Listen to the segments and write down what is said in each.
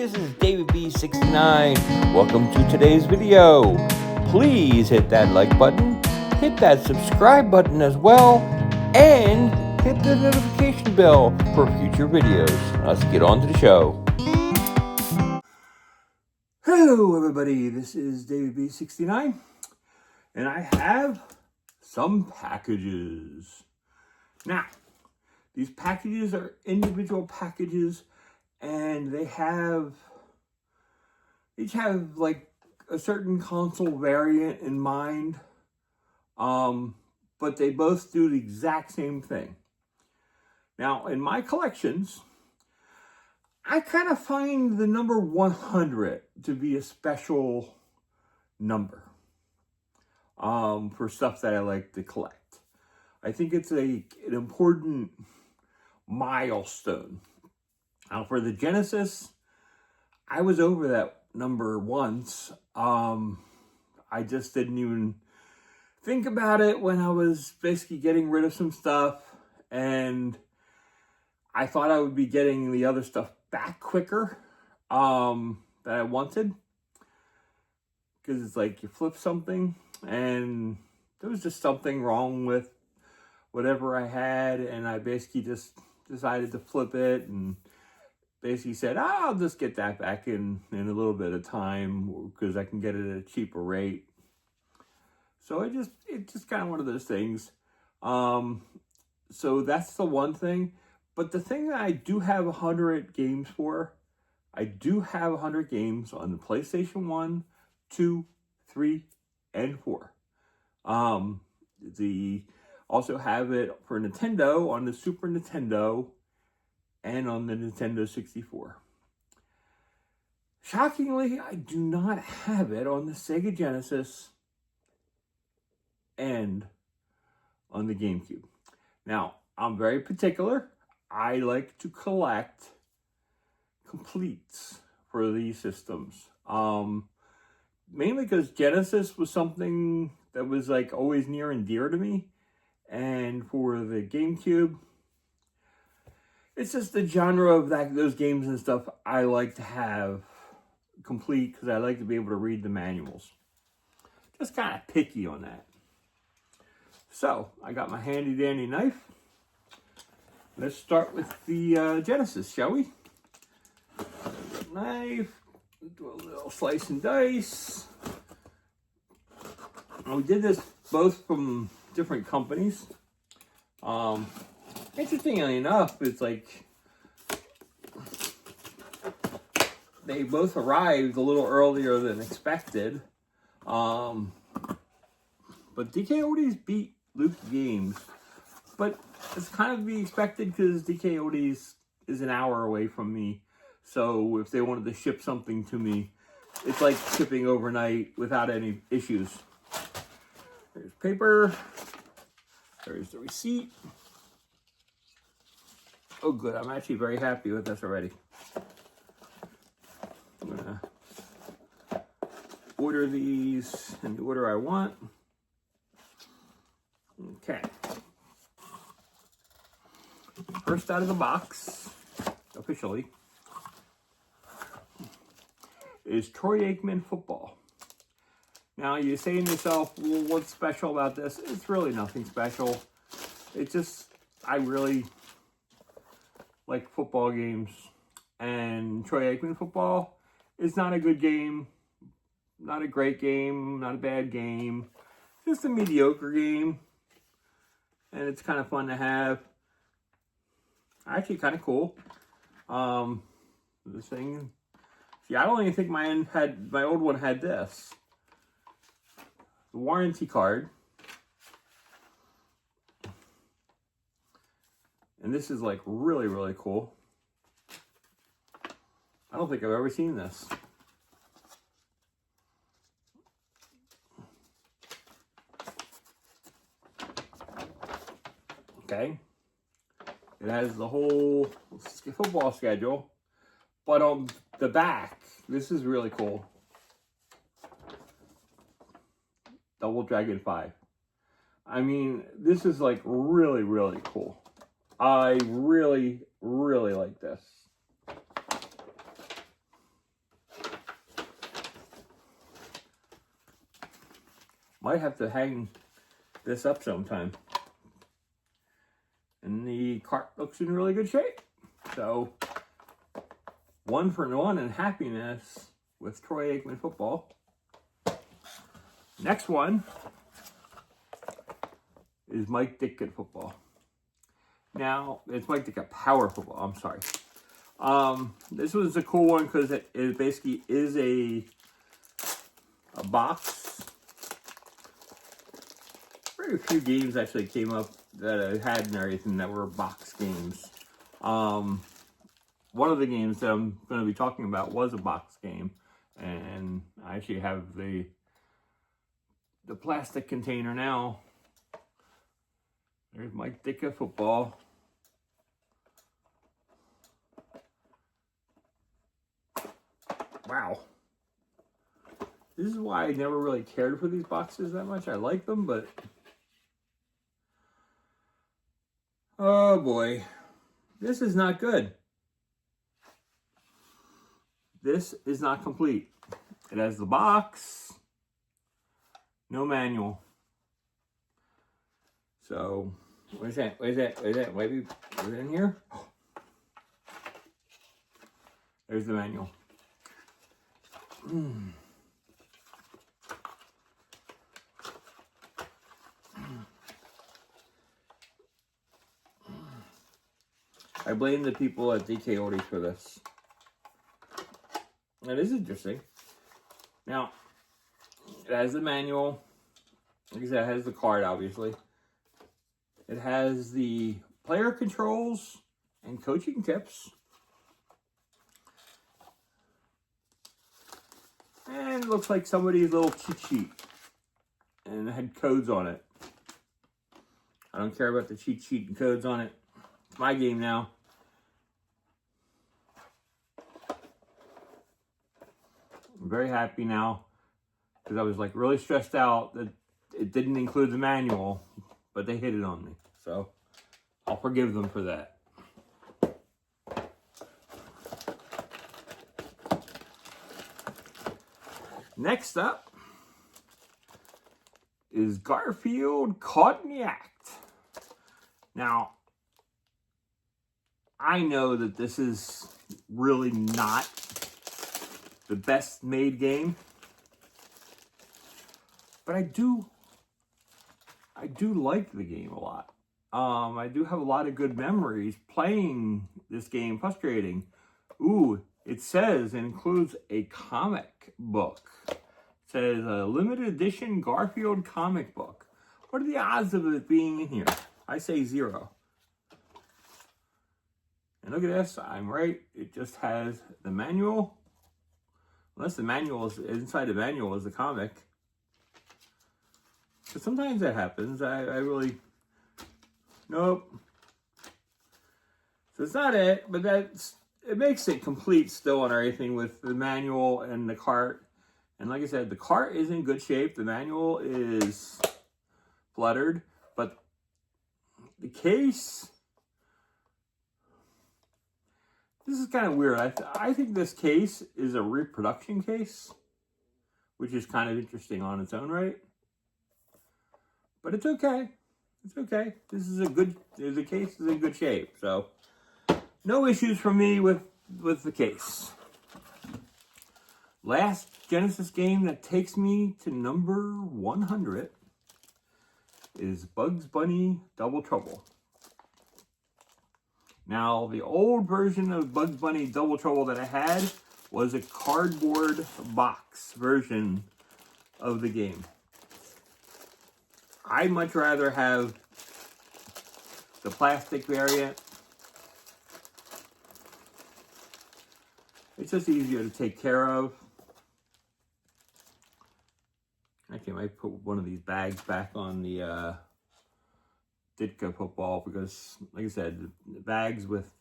this is David B69. Welcome to today's video. Please hit that like button, hit that subscribe button as well, and hit the notification bell for future videos. Let's get on to the show. Hello everybody, this is David B69, and I have some packages. Now, these packages are individual packages, and they each have like a certain console variant in mind, but they both do the exact same thing. Now, in my collections, I kind of find the number 100 to be a special number for stuff that I like to collect. I think it's an important milestone. Now, for the Genesis, I was over that number once. I just didn't even think about it when I was basically getting rid of some stuff, and I thought I would be getting the other stuff back quicker that I wanted, because it's like you flip something and there was just something wrong with whatever I had, and I basically just decided to flip it and basically said, I'll just get that back in a little bit of time because I can get it at a cheaper rate. So it's just kind of one of those things. So that's the one thing. But the thing that I do have 100 games for, I do have 100 games on the PlayStation 1, 2, 3, and 4. Also have it for Nintendo on the Super Nintendo and on the Nintendo 64. Shockingly, I do not have it on the Sega Genesis and on the GameCube. Now, I'm very particular. I like to collect completes for these systems. Mainly because Genesis was something that was like always near and dear to me. And for the GameCube, it's just the genre of those games and stuff I like to have complete because I like to be able to read the manuals. Just kind of picky on that. So, I got my handy dandy knife. Let's start with the Genesis, shall we? Knife, do a little slice and dice. We did this both from different companies. Interestingly enough, it's like they both arrived a little earlier than expected. But DK Oldies beat Luke Games. But it's kind of to be expected because DK Oldies is an hour away from me. So if they wanted to ship something to me, it's like shipping overnight without any issues. There's paper. There's the receipt. Oh, good. I'm actually very happy with this already. I'm going to order these in the order I want. Okay. First out of the box, officially, is Troy Aikman football. Now, you're saying to yourself, well, what's special about this? It's really nothing special. It's just, I really like football games, and Troy Aikman football is not a good game, not a great game, not a bad game, just a mediocre game, and it's kind of fun to have. Actually, kind of cool. This thing, see, I don't even think my old one had this. The warranty card. And this is like really, really cool. I don't think I've ever seen this. Okay. It has the whole football schedule. But on the back, this is really cool. Double Dragon 5. I mean, this is like really, really cool. I really, really like this. Might have to hang this up sometime. And the cart looks in really good shape. So, 1-for-1 in happiness with Troy Aikman football. Next one is Mike Ditka football. Now, it's Mike Ditka Power Football. I'm sorry. This was a cool one because it basically is a box. Very few games actually came up that I had and everything that were box games. One of the games that I'm going to be talking about was a box game, and I actually have the plastic container now. There's Mike Ditka football. Wow. This is why I never really cared for these boxes that much. I like them, but... oh boy. This is not good. This is not complete. It has the box. No manual. So, where's that? Maybe, is it in here? There's the manual. I blame the people at DK Oldies for this. That is interesting. Now, it has the manual. Like I said, it has the card, obviously. It has the player controls and coaching tips. And it looks like somebody's little cheat sheet. And it had codes on it. I don't care about the cheat sheet and codes on it. It's my game now. I'm very happy now. Because I was like really stressed out that it didn't include the manual. But they hit it on me. So I'll forgive them for that. Next up is Garfield Caught in the Act. Now, I know that this is really not the best made game, but I do like the game a lot. I do have a lot of good memories playing this game. Frustrating. Ooh, it says it includes a comic book. It says a limited edition Garfield comic book. What are the odds of it being in here? I say 0. And look at this. I'm right. It just has the manual. Unless the manual is inside the manual is the comic. But sometimes that happens. I really... nope. So it's not it, but it makes it complete still and everything with the manual and the cart. And like I said, the cart is in good shape. The manual is fluttered, but the case... this is kind of weird. I think this case is a reproduction case, which is kind of interesting on its own right. But it's okay. It's okay. This is the case is in good shape. So, no issues for me with the case. Last Genesis game that takes me to number 100 is Bugs Bunny Double Trouble. Now, the old version of Bugs Bunny Double Trouble that I had was a cardboard box version of the game. I'd much rather have the plastic variant. It's just easier to take care of. Actually, I might put one of these bags back on the Ditka football because, like I said, the bags with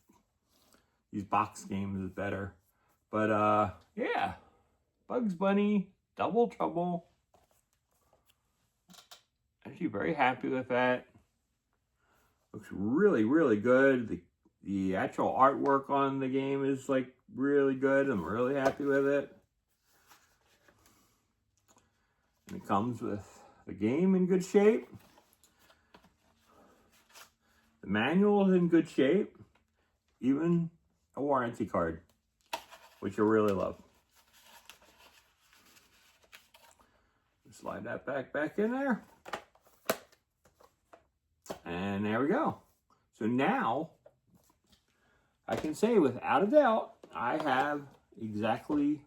these box games is better. But, yeah. Bugs Bunny, Double Trouble. Actually very happy with that. Looks really, really good. The actual artwork on the game is like really good. I'm really happy with it. And it comes with the game in good shape. The manual is in good shape. Even a warranty card, which I really love. Slide that back in there. And there we go. So now, I can say without a doubt, I have exactly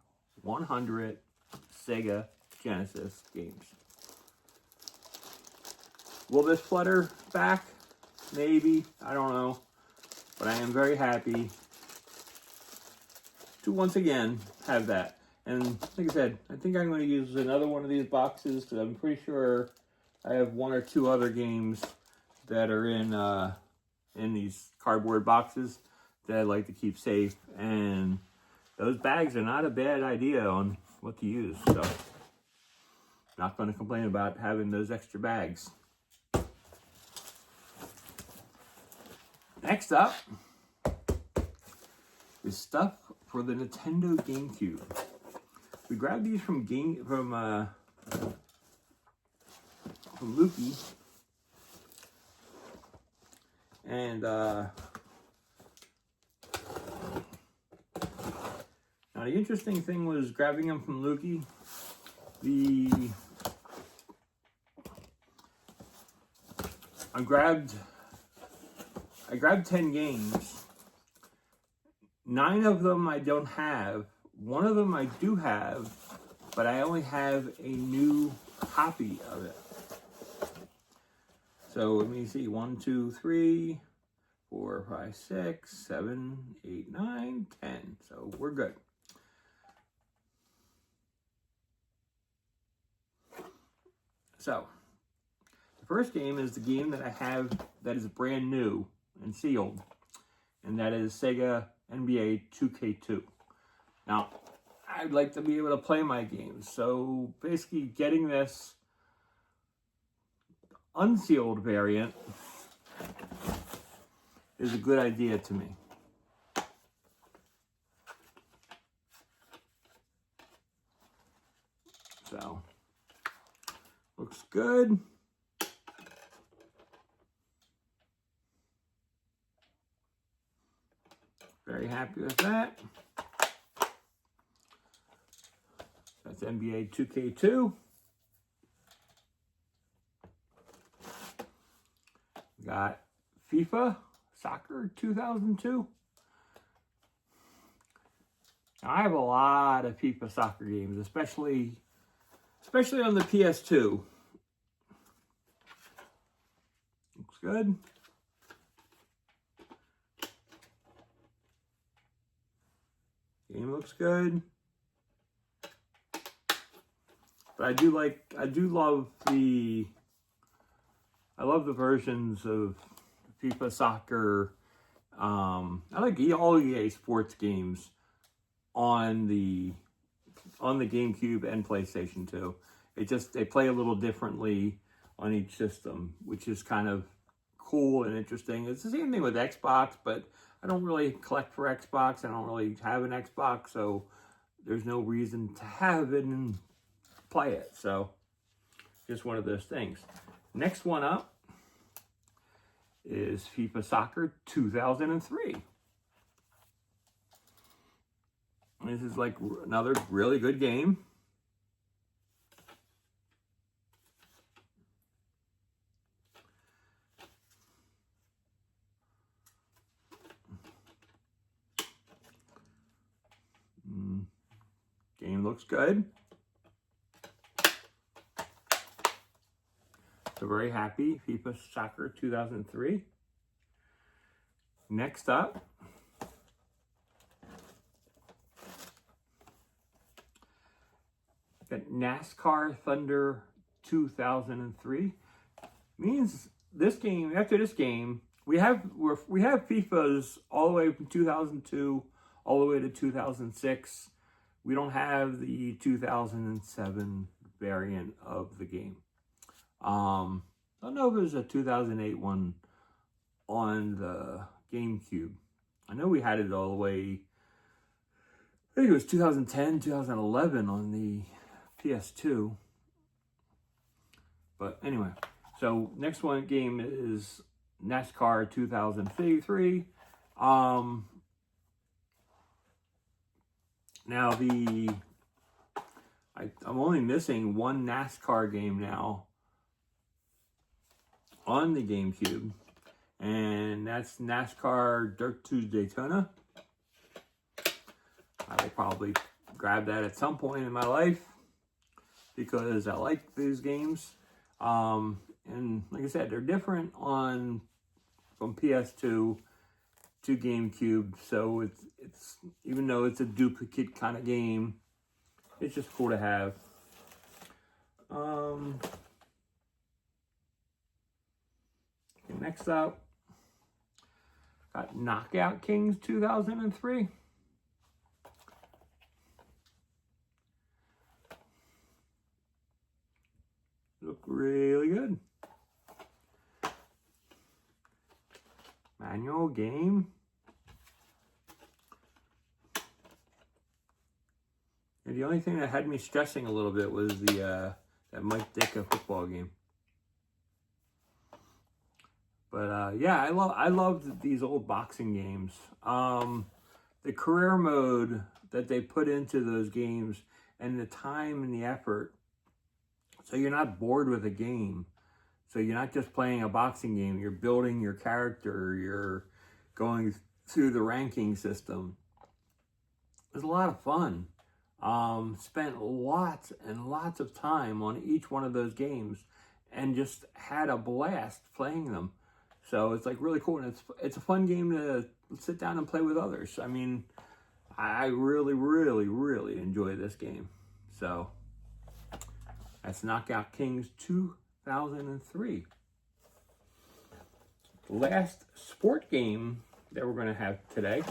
100 Sega Genesis games. Will this flutter back? Maybe. I don't know. But I am very happy to once again have that. And like I said, I think I'm going to use another one of these boxes because I'm pretty sure I have one or two other games that are in these cardboard boxes that I like to keep safe. And those bags are not a bad idea on what to use. So, not going to complain about having those extra bags. Next up is stuff for the Nintendo GameCube. We grabbed these from Lukey, and now the interesting thing was grabbing them from Lukey. I grabbed 10 games. 9 of them I don't have. One of them I do have, but I only have a new copy of it. So let me see. 1, 2, 3, 4, 5, 6, 7, 8, 9, 10. So we're good. So the first game is the game that I have that is brand new and sealed, and that is Sega NBA 2K2. Now, I'd like to be able to play my games, so basically getting this unsealed variant is a good idea to me. So, looks good. Very happy with that. That's NBA 2K2. Got FIFA Soccer 2002. Now, I have a lot of FIFA soccer games, especially on the PS2. Looks good. Game looks good. But I love the versions of FIFA Soccer. I like all EA Sports games on the GameCube and PlayStation 2. They play a little differently on each system, which is kind of cool and interesting. It's the same thing with Xbox, but I don't really collect for Xbox. I don't really have an Xbox, so there's no reason to have it and play it. So just one of those things. Next one up is FIFA Soccer 2003. This is like another really good game. Game looks good. So very happy, FIFA Soccer 2003. Next up, got NASCAR Thunder 2003. Means this game, after this game, we have FIFAs all the way from 2002 all the way to 2006. We don't have the 2007 variant of the game. I don't know if there's a 2008 one on the GameCube. I know we had it all the way, I think it was 2010, 2011 on the PS2. But anyway, so next one game is NASCAR 2003. Now I'm only missing one NASCAR game now on the GameCube, and that's NASCAR Dirt to Daytona. I will probably grab that at some point in my life because I like these games. And like I said, they're different from PS2 to GameCube, so it's even though it's a duplicate kind of game, it's just cool to have. Next up, got Knockout Kings 2003. Look really good. Manual game. And the only thing that had me stressing a little bit was that Mike Ditka football game. But yeah, I loved these old boxing games. The career mode that they put into those games and the time and the effort, so you're not bored with a game. So you're not just playing a boxing game, you're building your character, you're going through the ranking system. It was a lot of fun. Spent lots and lots of time on each one of those games and just had a blast playing them. So it's like really cool, and it's a fun game to sit down and play with others. I mean, I really, really, really enjoy this game. So that's Knockout Kings 2003. The last sport game that we're going to have today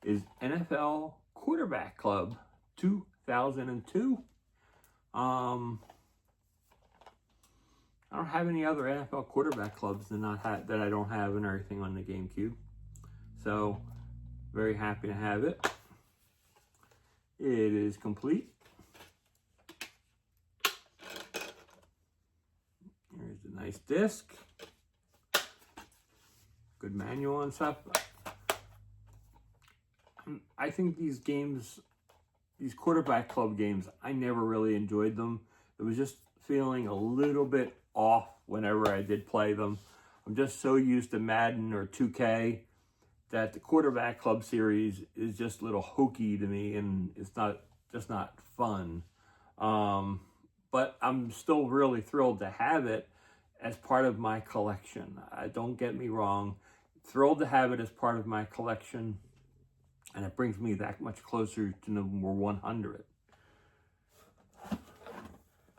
is NFL Quarterback Club 2002. I don't have any other NFL quarterback clubs that I don't have and everything on the GameCube. So, very happy to have it. It is complete. Here's a nice disc. Good manual and stuff. I think these games, these quarterback club games, I never really enjoyed them. It was just feeling a little bit off whenever I did play them. I'm just so used to Madden or 2K that the quarterback club series is just a little hokey to me, and it's just not fun. But I'm still really thrilled to have it as part of my collection. Don't get me wrong, thrilled to have it as part of my collection, and it brings me that much closer to number 100.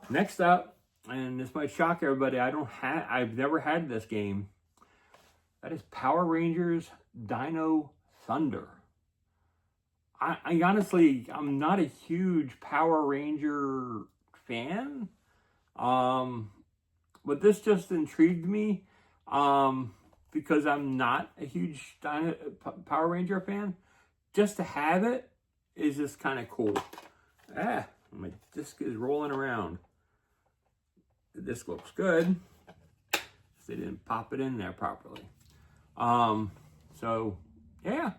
Next up, and this might shock everybody, I've never had this game. That is Power Rangers Dino Thunder. I honestly, I'm not a huge Power Ranger fan, but this just intrigued me because I'm not a huge Power Ranger fan. Just to have it is just kind of cool. My disc is rolling around. The disc looks good. They didn't pop it in there properly. So, yeah.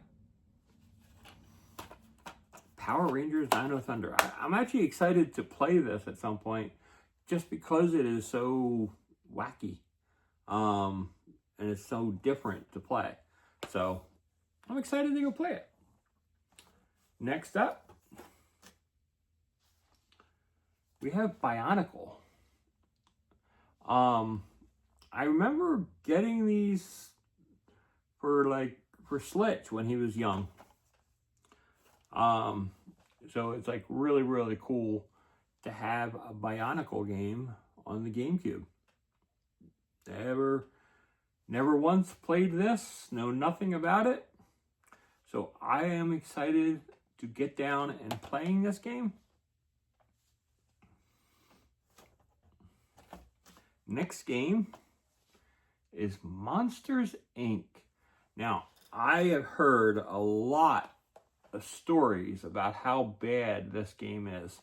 Power Rangers Dino Thunder. I'm actually excited to play this at some point just because it is so wacky. And it's so different to play. So, I'm excited to go play it. Next up, we have Bionicle. I remember getting these for Slitch when he was young. So it's like really, really cool to have a Bionicle game on the GameCube. Never once played this, know nothing about it. So I am excited to get down and playing this game. Next game is Monsters, Inc. Now, I have heard a lot of stories about how bad this game is.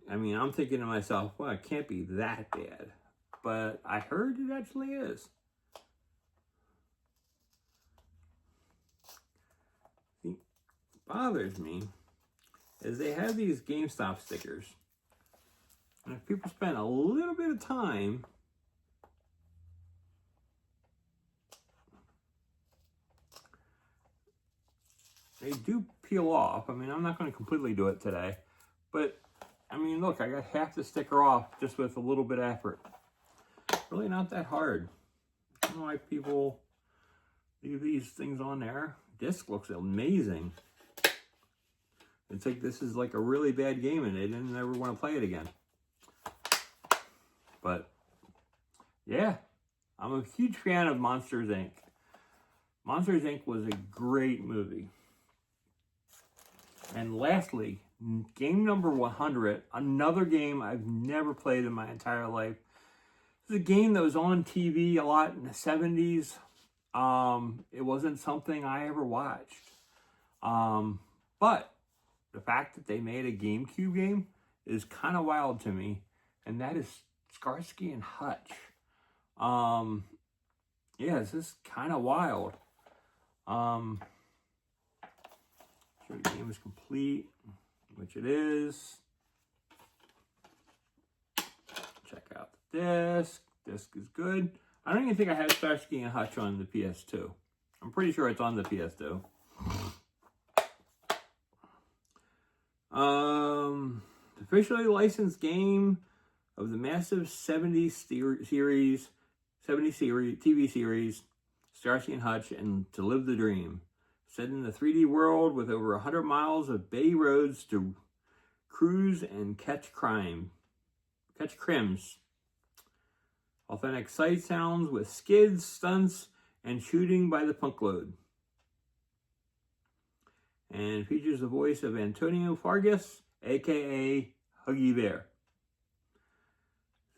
I mean, I'm thinking to myself, well, it can't be that bad. But I heard it actually is. What bothers me is they have these GameStop stickers. And if people spend a little bit of time, they do peel off. I mean, I'm not going to completely do it today. But, I mean, look, I got half the sticker off just with a little bit of effort. Really not that hard. I don't know why people leave these things on there. Disc looks amazing. It's like this is like a really bad game and they didn't ever want to play it again. But, yeah, I'm a huge fan of Monsters, Inc. Monsters, Inc. was a great movie. And lastly, game number 100, another game I've never played in my entire life. It's a game that was on TV a lot in the 70s. It wasn't something I ever watched. But the fact that they made a GameCube game is kind of wild to me. And that is Starsky and Hutch. Yeah, this is kind of wild. Sure the game is complete, which it is. Check out the disc. Disc is good. I don't even think I have Starsky and Hutch on the PS2. I'm pretty sure it's on the PS2. Officially licensed game of the massive 70s series, TV series, Starsky and Hutch and To Live the Dream. Set in the 3D world with over 100 miles of bay roads to cruise and catch crimes. Authentic sight sounds with skids, stunts, and shooting by the punkload. And features the voice of Antonio Fargas, a.k.a. Huggy Bear.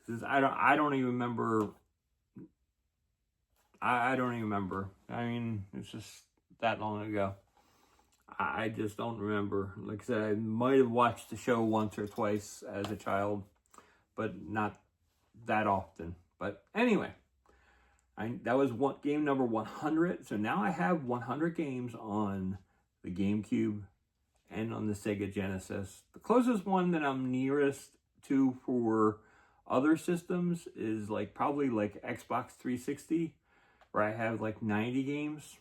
This is, I don't even remember. I don't even remember. I mean, it's just that long ago. I just don't remember. Like I said, I might have watched the show once or twice as a child, but not that often. But anyway, that was game number 100. So now I have 100 games on the GameCube and on the Sega Genesis. The closest one that I'm nearest to for other systems is probably Xbox 360, where I have 90 games.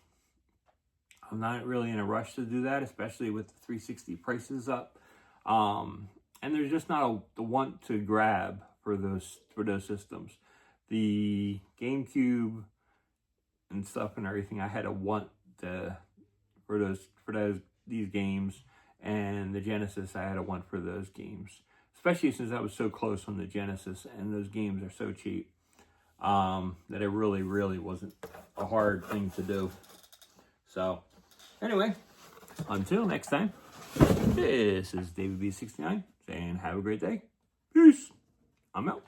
I'm not really in a rush to do that, especially with the 360 prices up. And there's just not the want to grab for those systems. The GameCube and stuff and everything, I had a want for these games, and the Genesis, I had a want for those games. Especially since I was so close on the Genesis, and those games are so cheap that it really, really wasn't a hard thing to do. So, anyway, until next time, this is David B69 saying have a great day. Peace. I'm out.